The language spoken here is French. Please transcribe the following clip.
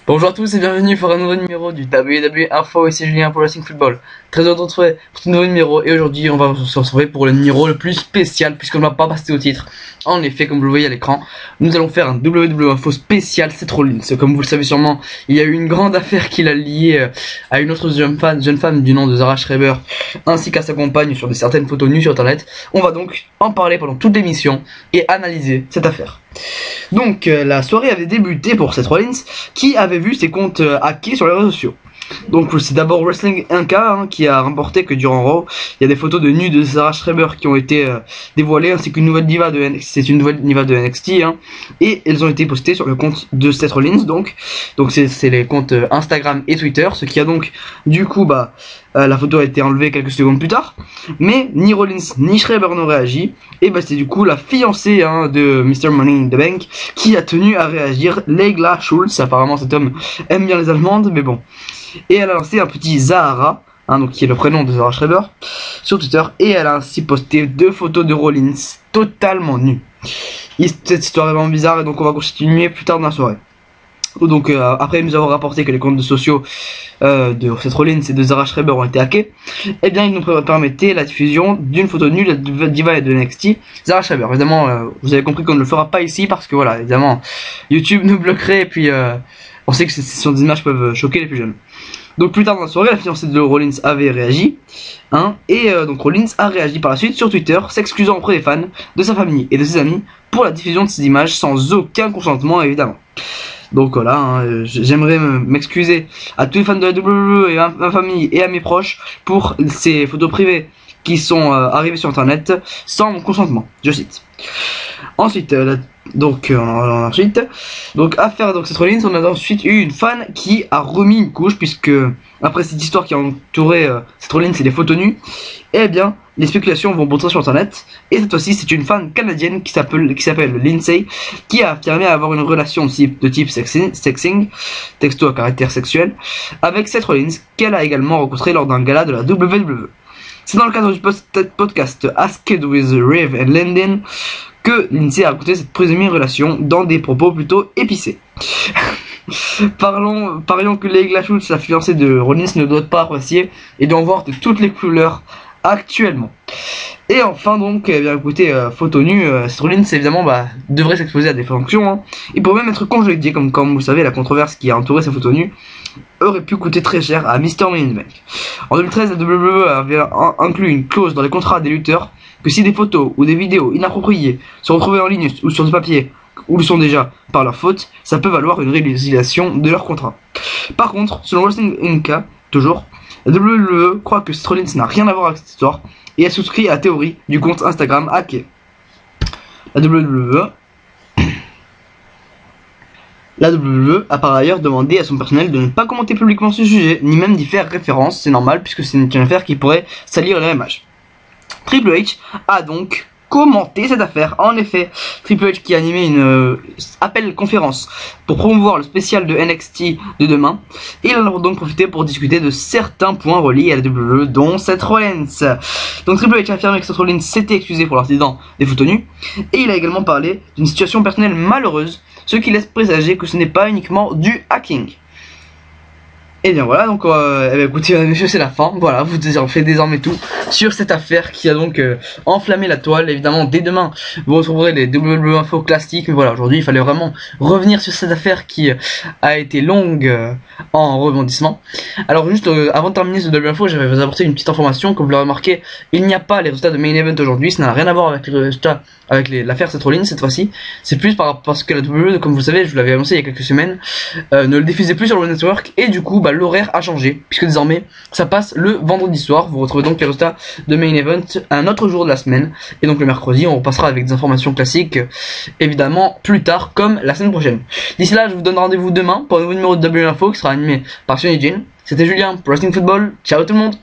Bonjour à tous et bienvenue pour un nouveau numéro du WWE Info, ici Julien pour Wrestling Football. Très heureux de vous retrouver pour ce nouveau numéro et aujourd'hui on va se retrouver pour le numéro le plus spécial puisqu'on ne va pas passer au titre. En effet, comme vous le voyez à l'écran, nous allons faire un WWE Info spécial Seth Rollins. Comme vous le savez sûrement, il y a eu une grande affaire qui l'a lié à une autre jeune femme du nom de Zara Schreiber ainsi qu'à sa compagne sur certaines photos nues sur internet. On va donc en parler pendant toute l'émission et analyser cette affaire. Donc la soirée avait débuté pour Seth Rollins qui avait vu ses comptes hackés sur les réseaux sociaux. Donc c'est d'abord Wrestling 1K qui a rapporté que durant Raw, il y a des photos de nus de Zara Schreiber qui ont été dévoilées ainsi qu'une nouvelle diva de NXT, c'est une nouvelle diva de NXT et elles ont été postées sur le compte de Seth Rollins donc c'est les comptes Instagram et Twitter, ce qui a donc du coup la photo a été enlevée quelques secondes plus tard, mais ni Rollins ni Schreiber n'ont réagi et c'est du coup la fiancée de Mr. Money in the Bank qui a tenu à réagir, Leila Schulz. Apparemment cet homme aime bien les Allemandes mais bon. Et elle a lancé un petit Zahara, donc qui est le prénom de Zara Schreiber, sur Twitter, et elle a ainsi posté 2 photos de Rollins totalement nus. Cette histoire est vraiment bizarre et donc on va continuer plus tard dans la soirée. Donc après nous avons rapporté que les comptes sociaux de Seth Rollins et de Zara Schreiber ont été hackés, et bien ils nous permettaient la diffusion d'une photo nue de la diva de NXT, Zara Schreiber. Évidemment, vous avez compris qu'on ne le fera pas ici parce que voilà, évidemment, YouTube nous bloquerait et puis on sait que ces sessions d'images peuvent choquer les plus jeunes. Donc plus tard dans la soirée, la fiancée de Rollins avait réagi, donc Rollins a réagi par la suite sur Twitter, s'excusant auprès des fans, de sa famille et de ses amis pour la diffusion de ces images sans aucun consentement évidemment. Donc voilà, j'aimerais m'excuser à tous les fans de la WWE et à ma famille et à mes proches pour ces photos privées qui sont arrivées sur internet sans mon consentement, je cite. Ensuite, affaire Seth Rollins, on a ensuite eu une fan qui a remis une couche puisque après cette histoire qui a entouré Seth Rollins et les photos nues, eh bien les spéculations vont monter sur internet et cette fois-ci c'est une fan canadienne qui s'appelle Lindsay qui a affirmé avoir une relation de type sexing, texto à caractère sexuel, avec Seth Rollins qu'elle a également rencontré lors d'un gala de la WWE. C'est dans le cadre du podcast Asked with Rev and Landon que Lindsay a raconté cette présumée relation dans des propos plutôt épicés. Parions que Leila Schulz, la fiancée de Rollins, ne doit pas apprécier et d'en voir de toutes les couleurs actuellement. Et enfin donc, écoutez, photo nue, Seth Rollins évidemment devrait s'exposer à des sanctions. Il pourrait même être congédié, comme vous savez, la controverse qui a entouré sa photo nue aurait pu coûter très cher à Mr. Money in the Bank. En 2013, la WWE avait inclus une clause dans les contrats des lutteurs que si des photos ou des vidéos inappropriées sont retrouvées en ligne ou sur du papier ou le sont déjà par leur faute, ça peut valoir une résiliation de leur contrat. Par contre, selon Wrestling 1K, toujours, la WWE croit que Seth Rollins n'a rien à voir avec cette histoire et elle souscrit à la théorie du compte Instagram hacké. La WWE a par ailleurs demandé à son personnel de ne pas commenter publiquement ce sujet, ni même d'y faire référence, c'est normal puisque c'est une affaire qui pourrait salir l'image. Triple H a donc commenté cette affaire. En effet, Triple H qui a animé une appel conférence pour promouvoir le spécial de NXT de demain, et il en a donc profité pour discuter de certains points reliés à la WWE, dont Seth Rollins. Donc Triple H a affirmé que Seth Rollins s'était excusé pour l'incident des photos nues, et il a également parlé d'une situation personnelle malheureuse, ce qui laisse présager que ce n'est pas uniquement du hacking. Et bien voilà, donc écoutez mesdames et messieurs, c'est la fin. Voilà, vous faites désormais tout sur cette affaire qui a donc enflammé la toile. Évidemment, dès demain, vous retrouverez les WWE Info classiques. Mais voilà, aujourd'hui, il fallait vraiment revenir sur cette affaire qui a été longue en rebondissement. Alors juste avant de terminer ce WWE Info, j'avais vous apporter une petite information. Comme vous l'avez remarqué, il n'y a pas les résultats de Main Event aujourd'hui. Ça n'a rien à voir avec les résultats, avec l'affaire Seth Rollins cette fois-ci. C'est plus parce que la WWE, comme vous le savez, je vous l'avais annoncé il y a quelques semaines, ne le diffusait plus sur le network et du coup l'horaire a changé puisque désormais ça passe le vendredi soir. Vous retrouvez donc les résultats de Main Event un autre jour de la semaine et donc le mercredi on repassera avec des informations classiques évidemment plus tard comme la semaine prochaine. D'ici là je vous donne rendez-vous demain pour un nouveau numéro de W Info qui sera animé par Sonny Jin. C'était Julien pour Wrestling Football. Ciao tout le monde.